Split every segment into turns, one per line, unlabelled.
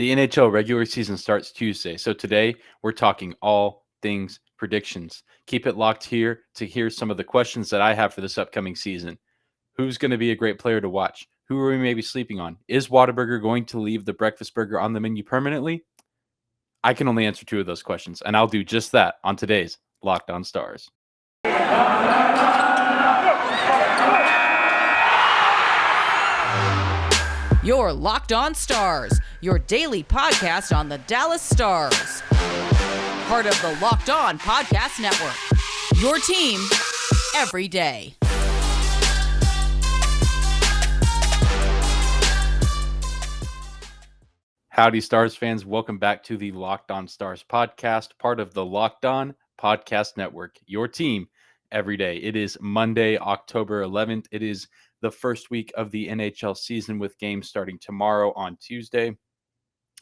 The NHL regular season starts Tuesday, so today we're talking all things predictions. Keep it locked here to hear some of the questions that I have for this upcoming season. Who's going to be a great player to watch? Who are we maybe sleeping on? Is Whataburger going to leave the breakfast burger on the menu permanently? I can only answer two of those questions, and I'll do just that on today's Locked On Stars.
Your Locked On Stars, your daily podcast on the Dallas Stars. Part of the Locked On Podcast Network. Your team every day.
Howdy, Stars fans. Welcome back to the Locked On Stars podcast, part of the Locked On Podcast Network. Your team every day. It is Monday, October 11th. It is the first week of the NHL season with games starting tomorrow on Tuesday.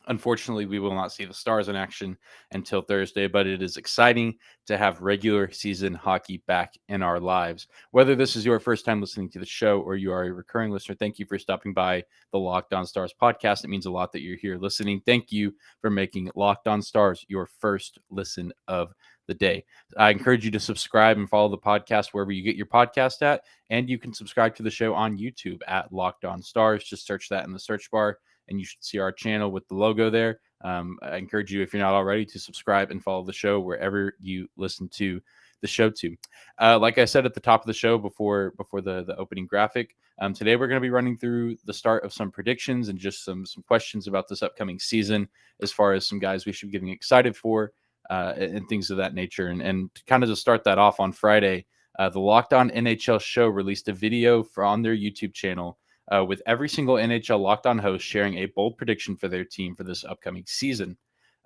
Unfortunately, we will not see the Stars in action until Thursday, but it is exciting to have regular season hockey back in our lives. Whether this is your first time listening to the show or you are a recurring listener, thank you for stopping by the Locked On Stars podcast. It means a lot that you're here listening. Thank you for making Locked On Stars your first listen of the day. I encourage you to subscribe and follow the podcast wherever you get your podcast at, and you can subscribe to the show on YouTube at Locked On Stars. Just search that in the search bar, and you should see our channel with the logo there. I encourage you, if you're not already, to subscribe and follow the show wherever you listen to the show to. Like I said at the top of the show before the opening graphic, today we're going to be running through the start of some predictions and just some questions about this upcoming season, as far as some guys we should be getting excited for and things of that nature. And to kind of just start that off, on Friday, the Locked On NHL show released a video on their YouTube channel with every single NHL Locked On host sharing a bold prediction for their team for this upcoming season.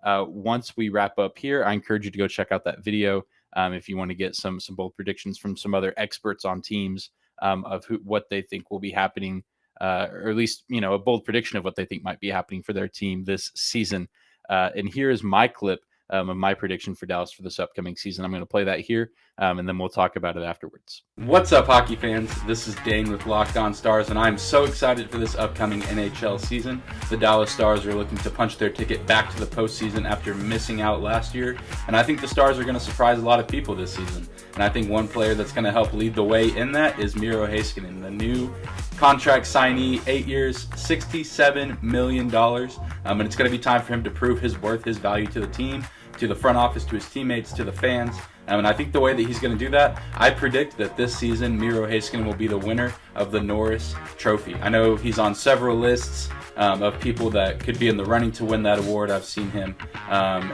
Once we wrap up here, I encourage you to go check out that video if you want to get some bold predictions from some other experts on teams of what they think will be happening, or at least, a bold prediction of what they think might be happening for their team this season. And here is my clip of my prediction for Dallas for this upcoming season. I'm going to play that here, and then we'll talk about it afterwards. What's up, hockey fans? This is Dane with Locked On Stars, and I'm so excited for this upcoming NHL season. The Dallas Stars are looking to punch their ticket back to the postseason after missing out last year, and I think the Stars are going to surprise a lot of people this season. And I think one player that's going to help lead the way in that is Miro Heiskanen, the new contract signee, 8 years, $67 million. And it's going to be time for him to prove his worth, his value to the team, to the front office, to his teammates, to the fans. And I think the way that he's going to do that, I predict that this season Miro Heiskanen will be the winner of the Norris Trophy. I know he's on several lists of people that could be in the running to win that award. I've seen him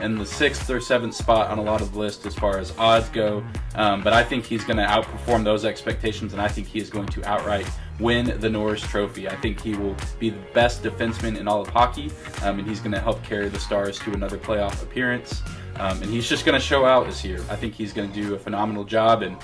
in the 6th or 7th spot on a lot of lists as far as odds go. But I think he's going to outperform those expectations, and I think he is going to outright win the Norris Trophy. I think he will be the best defenseman in all of hockey, and he's going to help carry the Stars to another playoff appearance. And he's just going to show out this year. I think he's going to do a phenomenal job and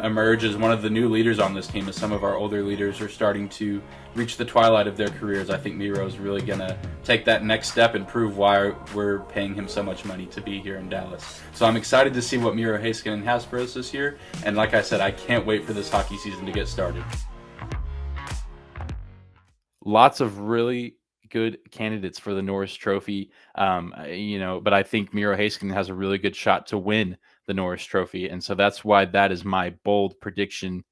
emerge as one of the new leaders on this team, as some of our older leaders are starting to reach the twilight of their careers. I think Miro is really going to take that next step and prove why we're paying him so much money to be here in Dallas. So I'm excited to see what Miro Heiskanen has for us this year. And like I said, I can't wait for this hockey season to get started. Lots of really good candidates for the Norris Trophy, but I think Miro Heiskanen has a really good shot to win the Norris Trophy, and so that's why that is my bold prediction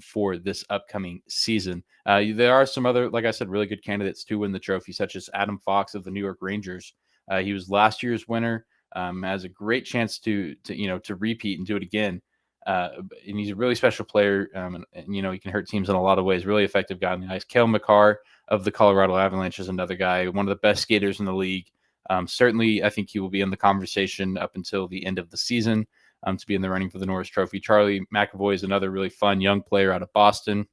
for this upcoming season. There are some other, like I said, really good candidates to win the trophy, such as Adam Fox of the New York Rangers. He was last year's winner, has a great chance to repeat and do it again. And he's a really special player, and he can hurt teams in a lot of ways. Really effective guy on the ice. Cale Makar of the Colorado Avalanche is another guy, one of the best skaters in the league. Certainly, I think he will be in the conversation up until the end of the season to be in the running for the Norris Trophy. Charlie McAvoy is another really fun young player out of Boston,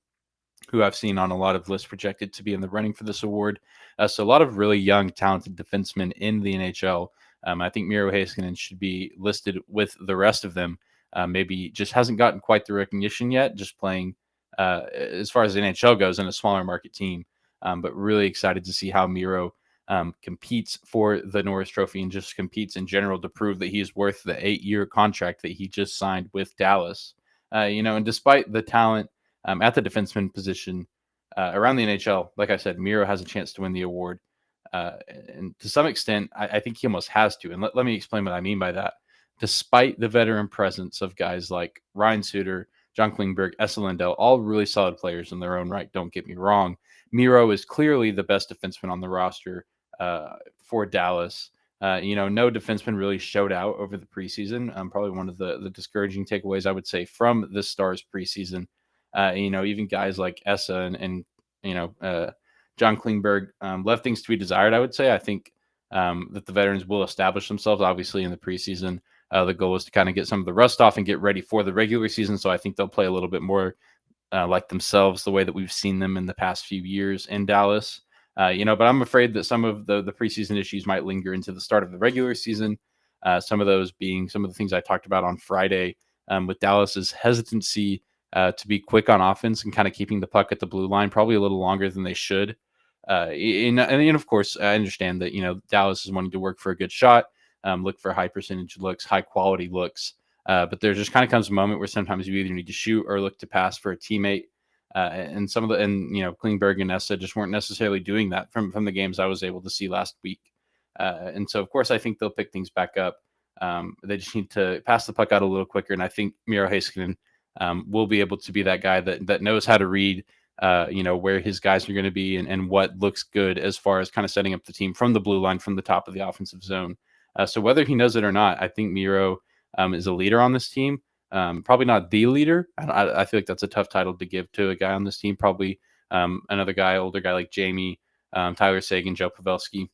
who I've seen on a lot of lists projected to be in the running for this award. So a lot of really young, talented defensemen in the NHL. I think Miro Heiskanen should be listed with the rest of them. Maybe just hasn't gotten quite the recognition yet, just playing as far as the NHL goes in a smaller market team. But really excited to see how Miro competes for the Norris Trophy and just competes in general to prove that he is worth the 8-year contract that he just signed with Dallas. And despite the talent at the defenseman position around the NHL, like I said, Miro has a chance to win the award. And to some extent, I think he almost has to. And let me explain what I mean by that. Despite the veteran presence of guys like Ryan Suter, John Klingberg, Esa Lindell, all really solid players in their own right, don't get me wrong. Miro is clearly the best defenseman on the roster for Dallas. No defenseman really showed out over the preseason. Probably one of the discouraging takeaways, I would say, from the Stars preseason. Even guys like Esa and John Klingberg left things to be desired, I would say. I think that the veterans will establish themselves, obviously, in the preseason. The goal is to kind of get some of the rust off and get ready for the regular season. So I think they'll play a little bit more like themselves, the way that we've seen them in the past few years in Dallas. But I'm afraid that some of the preseason issues might linger into the start of the regular season. Some of those being some of the things I talked about on Friday with Dallas's hesitancy to be quick on offense and kind of keeping the puck at the blue line probably a little longer than they should. And of course, I understand that, Dallas is wanting to work for a good shot, look for high percentage looks, high quality looks. But there just kind of comes a moment where sometimes you either need to shoot or look to pass for a teammate. And Klingberg and Esa just weren't necessarily doing that from the games I was able to see last week. And so, of course, I think they'll pick things back up. They just need to pass the puck out a little quicker. And I think Miro Heiskanen will be able to be that guy that knows how to read, where his guys are going to be and what looks good as far as kind of setting up the team from the blue line, from the top of the offensive zone. So whether he knows it or not, I think Miro is a leader on this team. Probably not the leader. I feel like that's a tough title to give to a guy on this team. Probably another guy, older guy like Jamie, Tyler Seguin, Joe Pavelski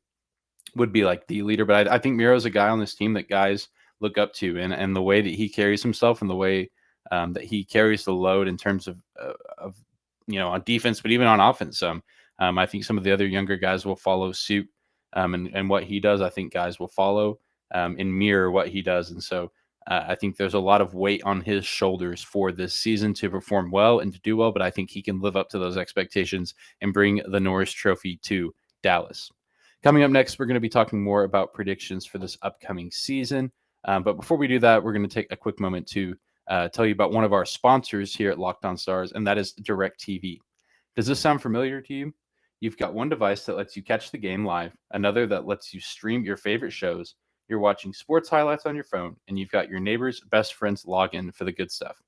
would be like the leader. But I think Miro is a guy on this team that guys look up to, and the way that he carries himself and the way that he carries the load in terms of on defense, but even on offense. I think some of the other younger guys will follow suit, and what he does, I think guys will follow and mirror what he does. And so I think there's a lot of weight on his shoulders for this season to perform well and to do well, but I think he can live up to those expectations and bring the Norris Trophy to Dallas. Coming up next, we're going to be talking more about predictions for this upcoming season. But before we do that, we're going to take a quick moment to tell you about one of our sponsors here at Locked On Stars, and that is DirecTV. Does this sound familiar to you? You've got one device that lets you catch the game live, another that lets you stream your favorite shows. You're watching sports highlights on your phone, and you've got your neighbor's best friend's login for the good stuff.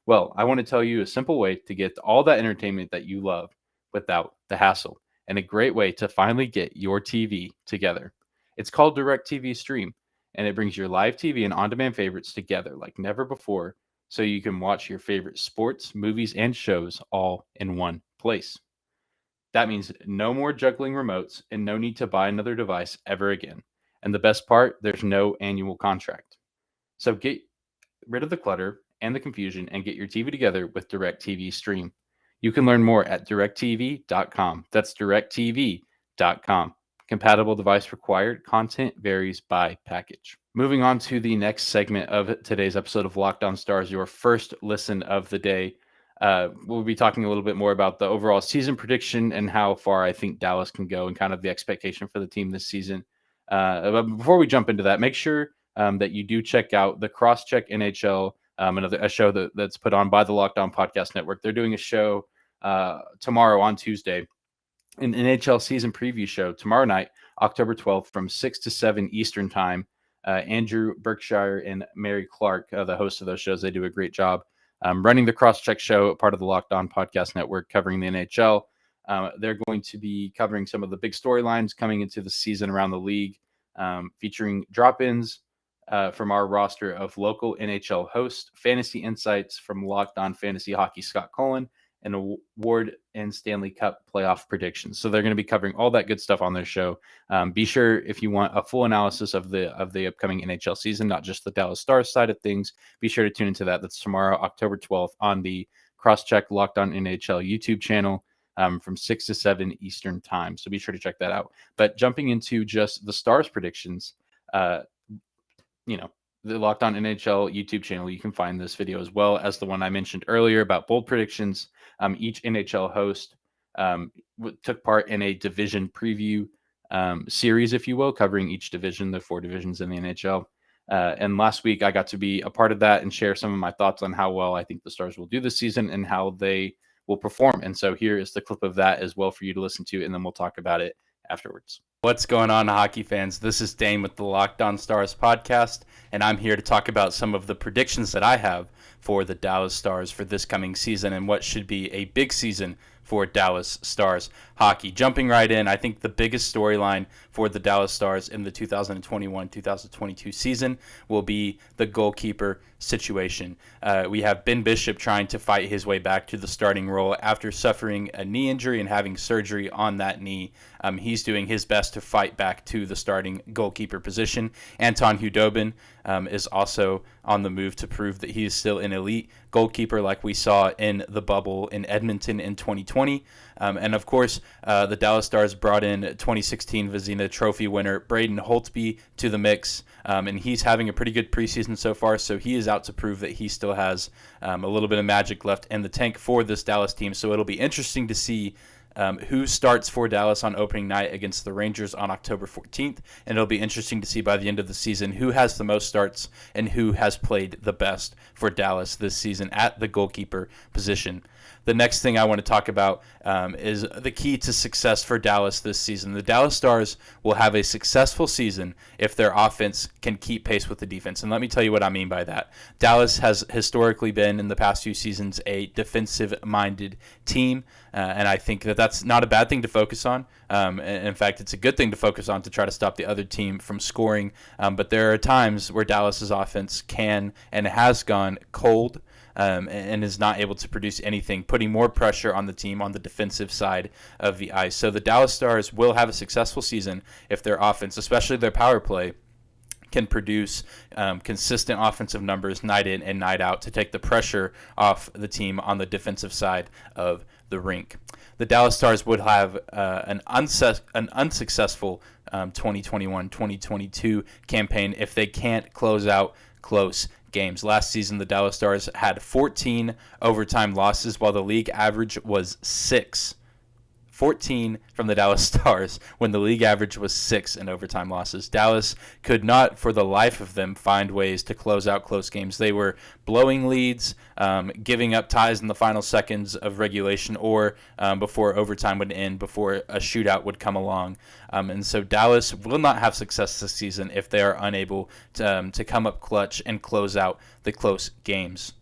Well, I want to tell you a simple way to get all that entertainment that you love without the hassle, and a great way to finally get your TV together. It's called DirecTV Stream, and it brings your live TV and on-demand favorites together like never before, so you can watch your favorite sports, movies, and shows all in one place. That means no more juggling remotes and no need to buy another device ever again. And the best part, there's no annual contract. So get rid of the clutter and the confusion and get your TV together with DirecTV Stream. You can learn more at directtv.com. That's directtv.com. Compatible device required. Content varies by package. Moving on to the next segment of today's episode of Locked On Stars, your first listen of the day. We'll be talking a little bit more about the overall season prediction and how far I think Dallas can go and kind of the expectation for the team this season. But before we jump into that, make sure that you do check out the Crosscheck NHL, a show that's put on by the Locked On Podcast Network. They're doing a show tomorrow on Tuesday, an NHL season preview show tomorrow night, October 12th from 6 to 7 Eastern time. Andrew Berkshire and Mary Clark, the hosts of those shows, they do a great job running the Crosscheck show, part of the Locked On Podcast Network, covering the NHL. They're going to be covering some of the big storylines coming into the season around the league, featuring drop-ins from our roster of local NHL hosts, fantasy insights from Locked On Fantasy Hockey Scott Cullen, and award and Stanley Cup playoff predictions. So they're going to be covering all that good stuff on their show. Be sure, if you want a full analysis of the upcoming NHL season, not just the Dallas Stars side of things, be sure to tune into that. That's tomorrow, October 12th, on the Crosscheck Locked On NHL YouTube channel from 6 to 7 Eastern time. So be sure to check that out. But jumping into just the Stars predictions, the Locked On NHL YouTube channel, you can find this video as well as the one I mentioned earlier about bold predictions. Each NHL host took part in a division preview series, if you will, covering each division, the 4 divisions in the NHL. And last week, I got to be a part of that and share some of my thoughts on how well I think the Stars will do this season and how they will perform. And so here is the clip of that as well for you to listen to, and then we'll talk about it afterwards.
What's going on, hockey fans? This is Dane with the Locked On Stars podcast, and I'm here to talk about some of the predictions that I have for the Dallas Stars for this coming season and what should be a big season for Dallas Stars hockey. Jumping right in, I think the biggest storyline for the Dallas Stars in the 2021-2022 season will be the goalkeeper situation. We have Ben Bishop trying to fight his way back to the starting role after suffering a knee injury and having surgery on that knee. He's doing his best to fight back to the starting goalkeeper position. Anton Hudobin is also on the move to prove that he is still an elite goalkeeper like we saw in the bubble in Edmonton in 2020. And of course, the Dallas Stars brought in 2016 Vezina Trophy winner Braden Holtby to the mix, and he's having a pretty good preseason so far, so he is out to prove that he still has a little bit of magic left in the tank for this Dallas team. So it'll be interesting to see who starts for Dallas on opening night against the Rangers on October 14th, and it'll be interesting to see by the end of the season who has the most starts and who has played the best for Dallas this season at the goalkeeper position. The next thing I want to talk about is the key to success for Dallas this season. The Dallas Stars will have a successful season if their offense can keep pace with the defense. And let me tell you what I mean by that. Dallas has historically been, in the past few seasons, a defensive-minded team. And I think that that's not a bad thing to focus on. In fact, it's a good thing to focus on to try to stop the other team from scoring. But there are times where Dallas's offense can and has gone cold. And is not able to produce anything, putting more pressure on the team on the defensive side of the ice. So the Dallas Stars will have a successful season if their offense, especially their power play, can produce consistent offensive numbers night in and night out to take the pressure off the team on the defensive side of the rink. The Dallas Stars would have an unsuccessful 2021-2022 campaign if they can't close out close games. Last season, the Dallas Stars had 14 overtime losses, while the league average was 6. 14 from the Dallas Stars when the league average was 6 in overtime losses. Dallas could not, for the life of them, find ways to close out close games. They were blowing leads, giving up ties in the final seconds of regulation or before overtime would end, before a shootout would come along. And so Dallas will not have success this season if they are unable to come up clutch and close out the close games.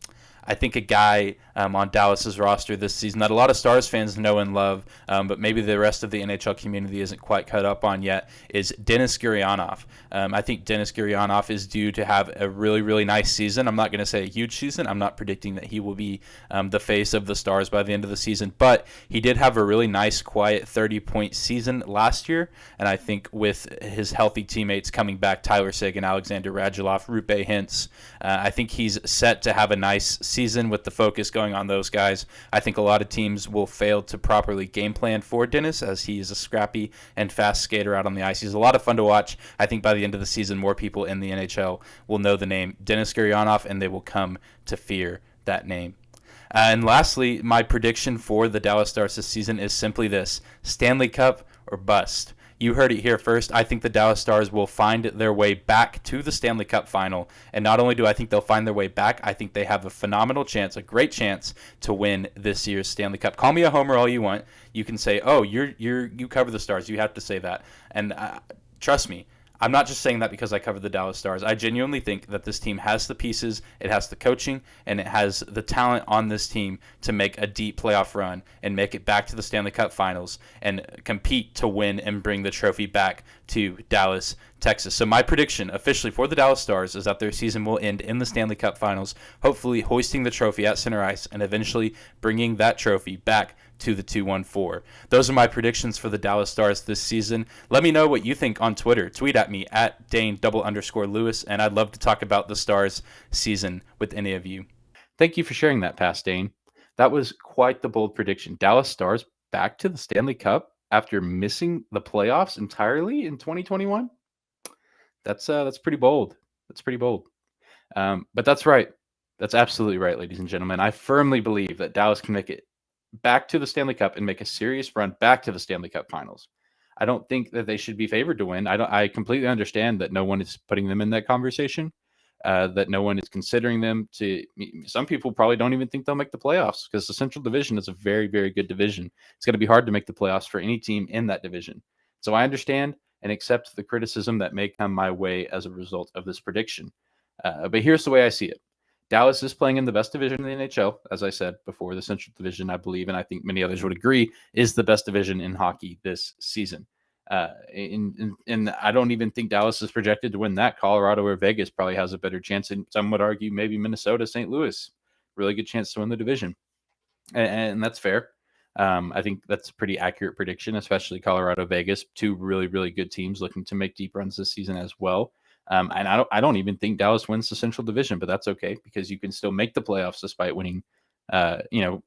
I think a guy on Dallas's roster this season that a lot of Stars fans know and love, but maybe the rest of the NHL community isn't quite caught up on yet, is Denis Girianov. I think Denis Girianov is due to have a really, really nice season. I'm not going to say a huge season. I'm not predicting that he will be the face of the Stars by the end of the season, but he did have a really nice, quiet 30-point season last year, and I think with his healthy teammates coming back, Tyler Seguin, Alexander Radulov, Rupe Hintz, I think he's set to have a nice season with the focus going on those guys. I think a lot of teams will fail to properly game plan for Denis, as he is a scrappy and fast skater out on the ice. He's a lot of fun to watch. I think by the end of the season, more people in the NHL will know the name Denis Gurianov, and they will come to fear that name. And lastly, my prediction for the Dallas Stars this season is simply this: Stanley Cup or bust. You heard it here first. I think the Dallas Stars will find their way back to the Stanley Cup final. And not only do I think they'll find their way back, I think they have a phenomenal chance, a great chance to win this year's Stanley Cup. Call me a homer all you want. You can say, "Oh, you cover the Stars." You have to say that. And trust me, I'm not just saying that because I cover the Dallas Stars. I genuinely think that this team has the pieces, it has the coaching, and it has the talent on this team to make a deep playoff run and make it back to the Stanley Cup Finals and compete to win and bring the trophy back to Dallas, Texas. So my prediction officially for the Dallas Stars is that their season will end in the Stanley Cup Finals, hopefully hoisting the trophy at center ice and eventually bringing that trophy back to the 214. Those are my predictions for the Dallas Stars this season. Let me know what you think on Twitter. Tweet at me at Dane_Lewis, and I'd love to talk about the Stars season with any of you.
Thank you for sharing that, Past Dane. That was quite the bold prediction. Dallas Stars back to the Stanley Cup after missing the playoffs entirely in 2021. That's pretty bold. That's pretty bold. But that's right. That's absolutely right, ladies and gentlemen. I firmly believe that Dallas can make it back to the Stanley Cup and make a serious run back to the Stanley Cup Finals. I don't think that they should be favored to win. I completely understand that no one is putting them in that conversation, that no one is considering them to. Some people probably don't even think they'll make the playoffs because the Central Division is a very, very good division. It's going to be hard to make the playoffs for any team in that division. So I understand and accept the criticism that may come my way as a result of this prediction. But here's the way I see it. Dallas is playing in the best division in the NHL, as I said before. The Central Division, I believe, and I think many others would agree, is the best division in hockey this season. And I don't even think Dallas is projected to win that. Colorado or Vegas probably has a better chance, and some would argue maybe Minnesota, St. Louis, really good chance to win the division, and that's fair. I think that's a pretty accurate prediction, especially Colorado, Vegas, two really, really good teams looking to make deep runs this season as well. And I don't even think Dallas wins the Central Division, but that's okay because you can still make the playoffs despite winning,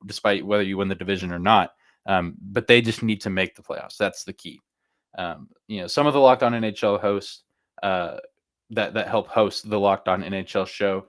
despite whether you win the division or not. But they just need to make the playoffs. That's the key. Some of the Locked On NHL hosts that help host the Locked On NHL show,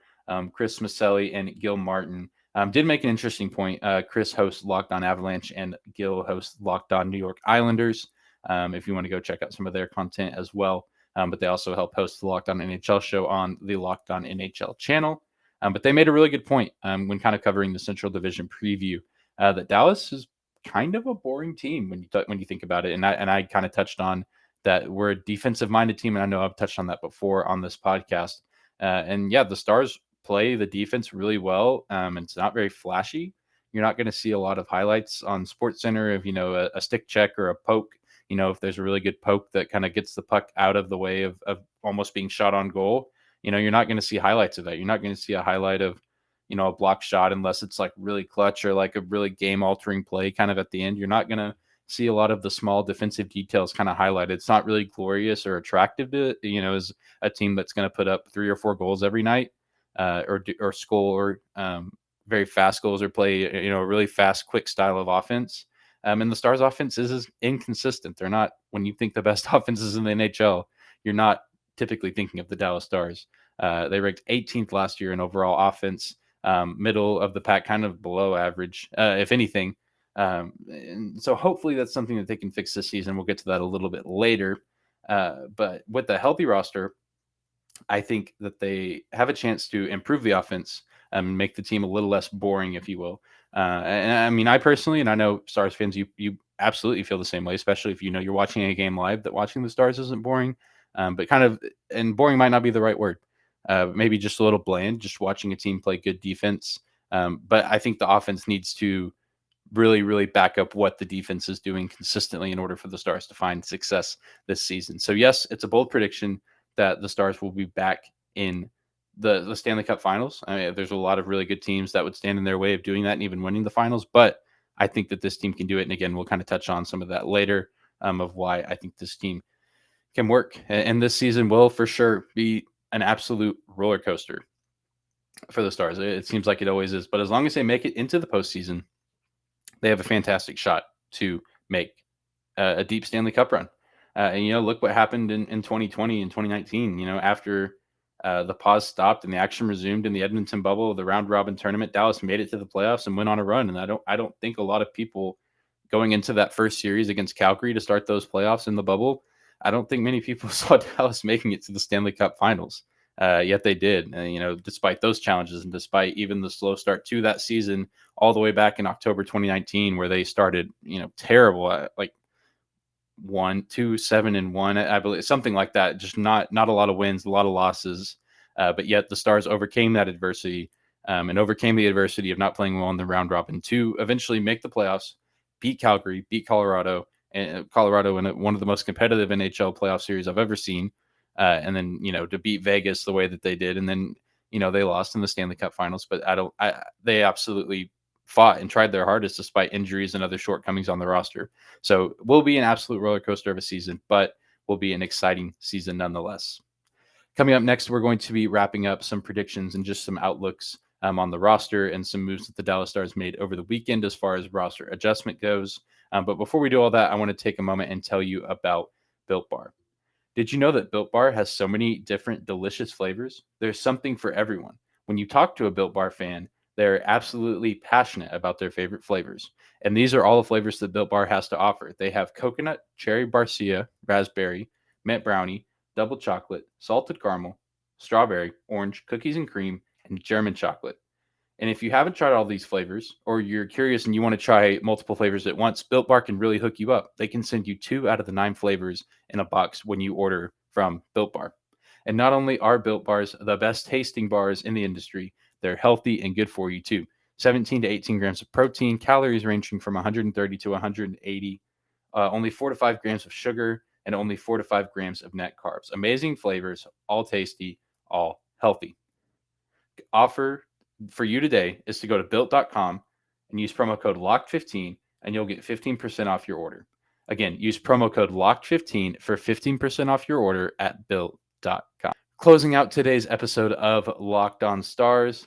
Chris Maselli and Gil Martin, did make an interesting point. Chris hosts Locked On Avalanche and Gil hosts Locked On New York Islanders. If you want to go check out some of their content as well. But they also help host the Locked On NHL show on the Locked On NHL channel. But they made a really good point when kind of covering the Central Division preview that Dallas is kind of a boring team when you think about it. And I kind of touched on that we're a defensive-minded team, and I know I've touched on that before on this podcast. And yeah, the Stars play the defense really well. It's not very flashy. You're not going to see a lot of highlights on SportsCenter of a stick check or a poke. If there's a really good poke that kind of gets the puck out of the way of almost being shot on goal, you're not going to see highlights of that. You're not going to see a highlight of, a block shot unless it's like really clutch or like a really game altering play kind of at the end. You're not going to see a lot of the small defensive details kind of highlighted. It's not really glorious or attractive to, as a team that's going to put up 3 or 4 goals every night or score very fast goals or play, a really fast, quick style of offense. And the Stars offense is inconsistent. They're not, when you think the best offenses in the NHL, you're not typically thinking of the Dallas Stars. They ranked 18th last year in overall offense, middle of the pack, kind of below average, if anything. And so hopefully that's something that they can fix this season. We'll get to that a little bit later. But with a healthy roster, I think that they have a chance to improve the offense and make the team a little less boring, if you will. And I mean, I personally, and I know Stars fans, you absolutely feel the same way, especially if you're watching a game live, that watching the Stars isn't boring, but and boring might not be the right word. Maybe just a little bland, just watching a team play good defense. But I think the offense needs to really, really back up what the defense is doing consistently in order for the Stars to find success this season. So yes, it's a bold prediction that the Stars will be back in the Stanley Cup finals. I mean, there's a lot of really good teams that would stand in their way of doing that and even winning the finals, but I think that this team can do it. And again, we'll kind of touch on some of that later of why I think this team can work. And this season will for sure be an absolute roller coaster for the Stars. It seems like it always is, but as long as they make it into the postseason, they have a fantastic shot to make a deep Stanley Cup run. And look what happened in 2020 and 2019, after the pause stopped and the action resumed in the Edmonton bubble, the round robin tournament, Dallas made it to the playoffs and went on a run. And I don't think a lot of people going into that first series against Calgary to start those playoffs in the bubble, I don't think many people saw Dallas making it to the Stanley Cup finals. Yet they did, despite those challenges and despite even the slow start to that season all the way back in October 2019, where they started, terrible, like 1-2-7-1, I believe, something like that. Just not a lot of wins, a lot of losses. But yet the Stars overcame that adversity and overcame the adversity of not playing well in the round robin to eventually make the playoffs, beat Calgary, beat Colorado, and Colorado in one of the most competitive NHL playoff series I've ever seen. And then, to beat Vegas the way that they did. And then, they lost in the Stanley Cup finals, but they absolutely fought and tried their hardest despite injuries and other shortcomings on the roster. So will be an absolute roller coaster of a season, but will be an exciting season nonetheless. Coming up next, we're going to be wrapping up some predictions and just some outlooks on the roster and some moves that the Dallas Stars made over the weekend as far as roster adjustment goes. But before we do all that, I want to take a moment and tell you about Built Bar. Did you know that Built Bar has so many different delicious flavors? There's something for everyone. When you talk to a Built Bar fan, they're absolutely passionate about their favorite flavors. And these are all the flavors that Built Bar has to offer. They have coconut, cherry barcia, raspberry, mint brownie, double chocolate, salted caramel, strawberry, orange, cookies and cream, and German chocolate. And if you haven't tried all these flavors, or you're curious and you want to try multiple flavors at once, Built Bar can really hook you up. They can send you 2 out of the 9 flavors in a box when you order from Built Bar. And not only are Built Bars the best tasting bars in the industry, they're healthy and good for you too. 17 to 18 grams of protein, calories ranging from 130 to 180, only 4 to 5 grams of sugar, and only 4 to 5 grams of net carbs. Amazing flavors, all tasty, all healthy. Offer for you today is to go to built.com and use promo code LOCKED15 and you'll get 15% off your order. Again, use promo code LOCKED15 for 15% off your order at built.com. Closing out today's episode of Locked On Stars,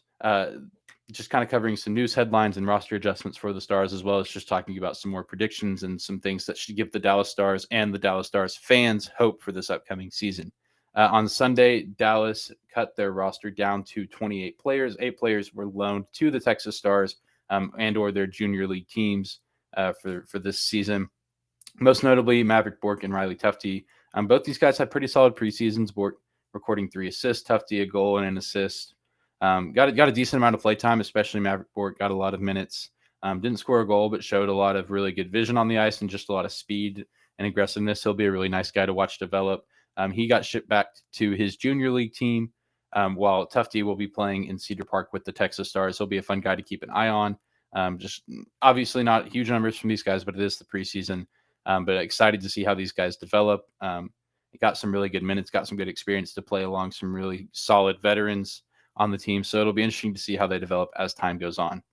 just kind of covering some news headlines and roster adjustments for the Stars, as well as just talking about some more predictions and some things that should give the Dallas Stars and the Dallas Stars fans hope for this upcoming season. On Sunday, Dallas cut their roster down to 28 players. 8 players were loaned to the Texas Stars and or their junior league teams for this season. Most notably, Maverick, Bork, and Riley Tufte. Both these guys had pretty solid preseasons. Bork recording 3 assists, Tufte a goal and an assist. Got a decent amount of play time, especially Maverick Bork got a lot of minutes. Didn't score a goal, but showed a lot of really good vision on the ice and just a lot of speed and aggressiveness. He'll be a really nice guy to watch develop. He got shipped back to his junior league team, while Tufte will be playing in Cedar Park with the Texas Stars. He'll be a fun guy to keep an eye on. Just obviously not huge numbers from these guys, but it is the preseason. But excited to see how these guys develop. Got some really good minutes, got some good experience to play along some really solid veterans on the team. So it'll be interesting to see how they develop as time goes on.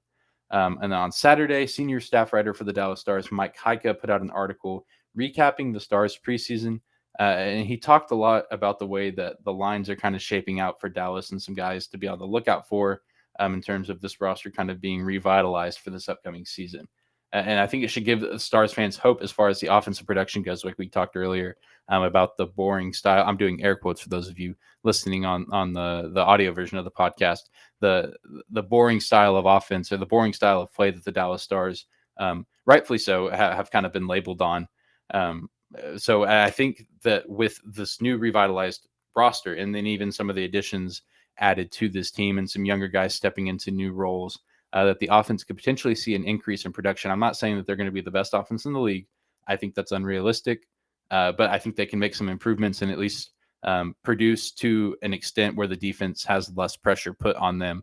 And then on Saturday, senior staff writer for the Dallas Stars, Mike Heika, put out an article recapping the Stars preseason. And he talked a lot about the way that the lines are kind of shaping out for Dallas and some guys to be on the lookout for in terms of this roster kind of being revitalized for this upcoming season. And I think it should give Stars fans hope as far as the offensive production goes, like we talked earlier about the boring style. I'm doing air quotes for those of you listening on the audio version of the podcast. The boring style of offense, or the boring style of play that the Dallas Stars, rightfully so, have kind of been labeled on. So I think that with this new revitalized roster, and then even some of the additions added to this team and some younger guys stepping into new roles, that the offense could potentially see an increase in production. I'm not saying that they're going to be the best offense in the league. I think that's unrealistic, but I think they can make some improvements and at least produce to an extent where the defense has less pressure put on them.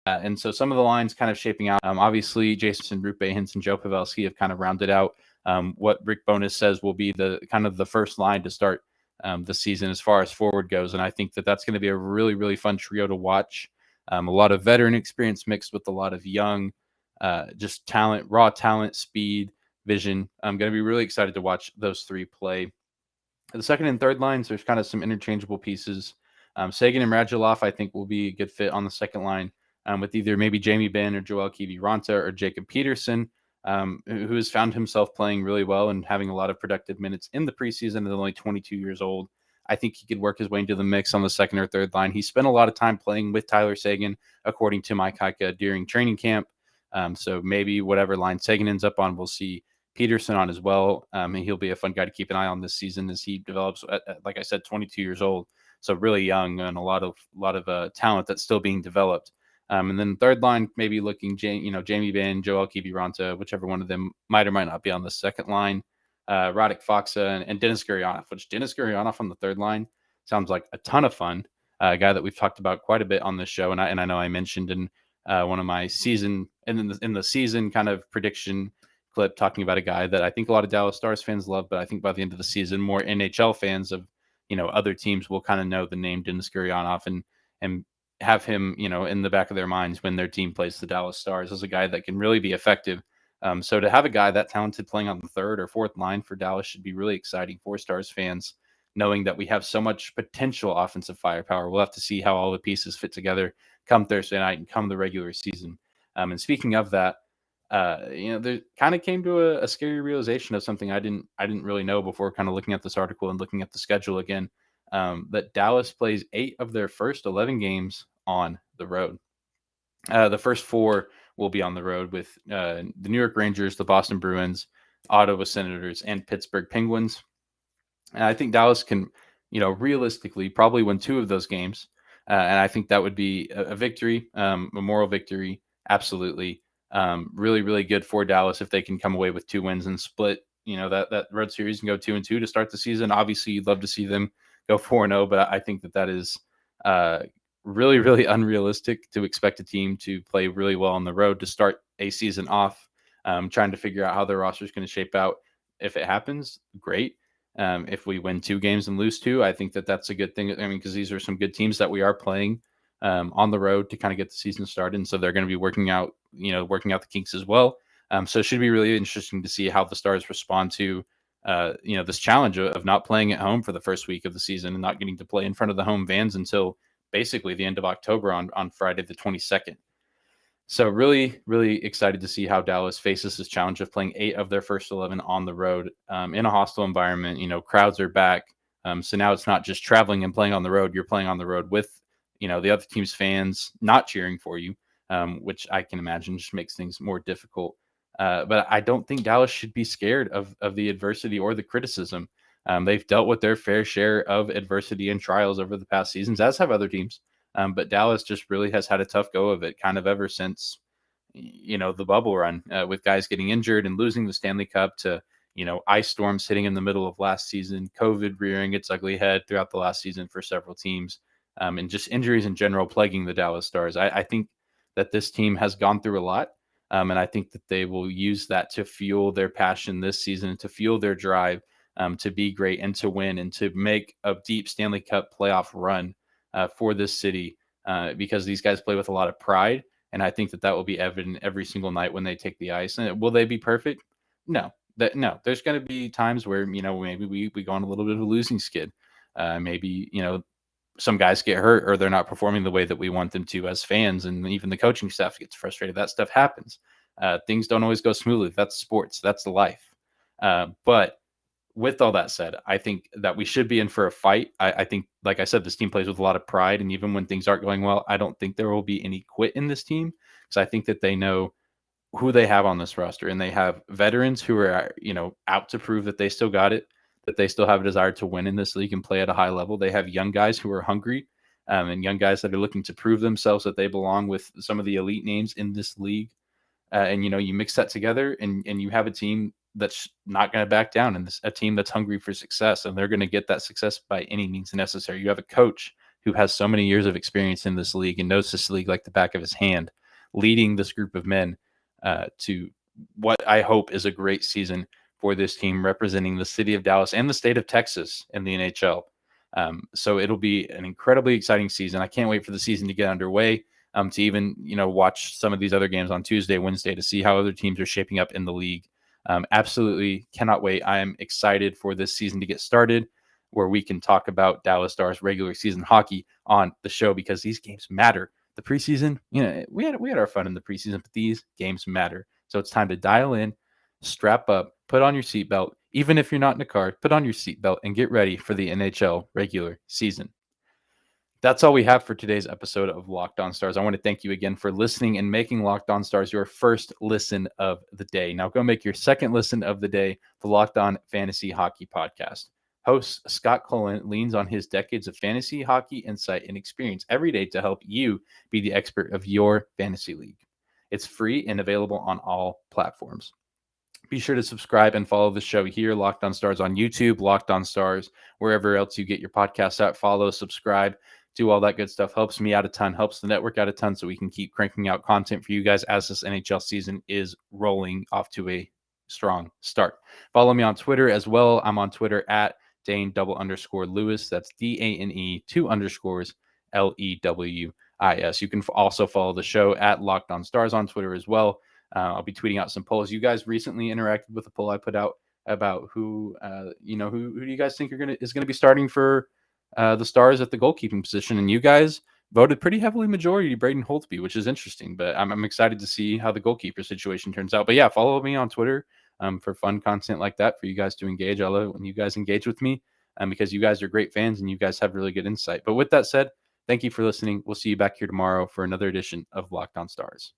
And so some of the lines kind of shaping out. Obviously, Jason Rupe, Hinson, Joe Pavelski have kind of rounded out what Rick Bowness says will be the kind of the first line to start the season as far as forward goes. And I think that that's going to be a really, really fun trio to watch. A lot of veteran experience mixed with a lot of young, just talent, raw talent, speed, vision. I'm going to be really excited to watch those three play. The second and third lines, there's kind of some interchangeable pieces. Sagan and Radulov, I think, will be a good fit on the second line with either maybe Jamie Benn or Joel Kiviranta or Jacob Peterson, who has found himself playing really well and having a lot of productive minutes in the preseason and only 22 years old. I think he could work his way into the mix on the second or third line. He spent a lot of time playing with Tyler Sagan, according to Mike Heika, during training camp. So maybe whatever line Sagan ends up on, we'll see Peterson on as well. And he'll be a fun guy to keep an eye on this season as he develops, like I said, 22 years old. So really young and a lot of talent that's still being developed. And then third line, maybe looking, Jamie Benn, Joel Kiviranta, whichever one of them might or might not be on the second line. Radek Faksa and Denis Gurianov, which Denis Gurianov on the third line sounds like a ton of fun. A guy that we've talked about quite a bit on this show, and I know I mentioned in one of my season and in the season kind of prediction clip talking about a guy that I think a lot of Dallas Stars fans love, but I think by the end of the season, more NHL fans of other teams will kind of know the name Denis Gurianov and have him in the back of their minds when their team plays the Dallas Stars as a guy that can really be effective. So to have a guy that talented playing on the third or fourth line for Dallas should be really exciting for Stars fans, knowing that we have so much potential offensive firepower. We'll have to see how all the pieces fit together come Thursday night and come the regular season. And speaking of that, there kind of came to a scary realization of something I didn't really know before kind of looking at this article and looking at the schedule again, that Dallas plays 8 of their first 11 games on the road. The first 4 will be on the road with the New York Rangers, the Boston Bruins, Ottawa Senators, and Pittsburgh Penguins. And I think Dallas can, realistically probably win 2 of those games. And I think that would be a victory, a moral victory. Absolutely. Really, really good for Dallas if they can come away with 2 wins and split, that road series and go 2-2 to start the season. Obviously, you'd love to see them go 4-0, but I think that is really, really unrealistic to expect a team to play really well on the road to start a season off. Trying to figure out how their roster is going to shape out. If it happens, great. If we win 2 games and lose 2, I think that that's a good thing. I mean, because these are some good teams that we are playing on the road to kind of get the season started. And so they're going to be working out the kinks as well. So it should be really interesting to see how the Stars respond to, this challenge of not playing at home for the first week of the season and not getting to play in front of the home fans until basically the end of October on Friday the 22nd. So really, really excited to see how Dallas faces this challenge of playing 8 of their first 11 on the road in a hostile environment. Crowds are back. So now it's not just traveling and playing on the road. You're playing on the road with, the other team's fans not cheering for you, which I can imagine just makes things more difficult. But I don't think Dallas should be scared of the adversity or the criticism. They've dealt with their fair share of adversity and trials over the past seasons, as have other teams. But Dallas just really has had a tough go of it kind of ever since, the bubble run with guys getting injured and losing the Stanley Cup to, ice storms hitting in the middle of last season, COVID rearing its ugly head throughout the last season for several teams, and just injuries in general plaguing the Dallas Stars. I think that this team has gone through a lot. And I think that they will use that to fuel their passion this season, to fuel their drive to be great and to win and to make a deep Stanley Cup playoff run for this city because these guys play with a lot of pride. And I think that will be evident every single night when they take the ice. And will they be perfect? No. There's going to be times where, maybe we go on a little bit of a losing skid. Maybe, some guys get hurt or they're not performing the way that we want them to as fans. And even the coaching staff gets frustrated. That stuff happens. Things don't always go smoothly. That's sports. That's life. But with all that said, I think that we should be in for a fight. I think, like I said, this team plays with a lot of pride. And even when things aren't going well, I don't think there will be any quit in this team because I think that they know who they have on this roster. And they have veterans who are, out to prove that they still got it, that they still have a desire to win in this league and play at a high level. They have young guys who are hungry and young guys that are looking to prove themselves that they belong with some of the elite names in this league. And, you mix that together and you have a team that's not going to back down and a team that's hungry for success. And they're going to get that success by any means necessary. You have a coach who has so many years of experience in this league and knows this league like the back of his hand, leading this group of men to what I hope is a great season for this team representing the city of Dallas and the state of Texas in the NHL. So it'll be an incredibly exciting season. I can't wait for the season to get underway. To even, watch some of these other games on Tuesday, Wednesday to see how other teams are shaping up in the league. Absolutely cannot wait. I am excited for this season to get started where we can talk about Dallas Stars regular season hockey on the show because these games matter. The preseason, we had our fun in the preseason, but these games matter. So it's time to dial in, strap up, put on your seatbelt. Even if you're not in a car, put on your seatbelt and get ready for the NHL regular season. That's all we have for today's episode of Locked On Stars. I want to thank you again for listening and making Locked On Stars your first listen of the day. Now go make your second listen of the day, the Locked On Fantasy Hockey Podcast. Host Scott Cullen leans on his decades of fantasy hockey insight and experience every day to help you be the expert of your fantasy league. It's free and available on all platforms. Be sure to subscribe and follow the show here, Locked On Stars on YouTube, Locked On Stars, wherever else you get your podcasts at. Follow, subscribe, do all that good stuff. Helps me out a ton, helps the network out a ton so we can keep cranking out content for you guys as this NHL season is rolling off to a strong start. Follow me on Twitter as well. I'm on Twitter at Dane_Lewis. That's DANE 2_ LEWIS. You can also follow the show at Locked On Stars on Twitter as well. I'll be tweeting out some polls. You guys recently interacted with a poll I put out about who do you guys think is gonna be starting for the Stars at the goalkeeping position, and you guys voted pretty heavily majority Braden Holtby, which is interesting. But I'm excited to see how the goalkeeper situation turns out. But yeah, follow me on Twitter for fun content like that for you guys to engage. I love it when you guys engage with me because you guys are great fans and you guys have really good insight. But with that said, thank you for listening. We'll see you back here tomorrow for another edition of Locked On Stars.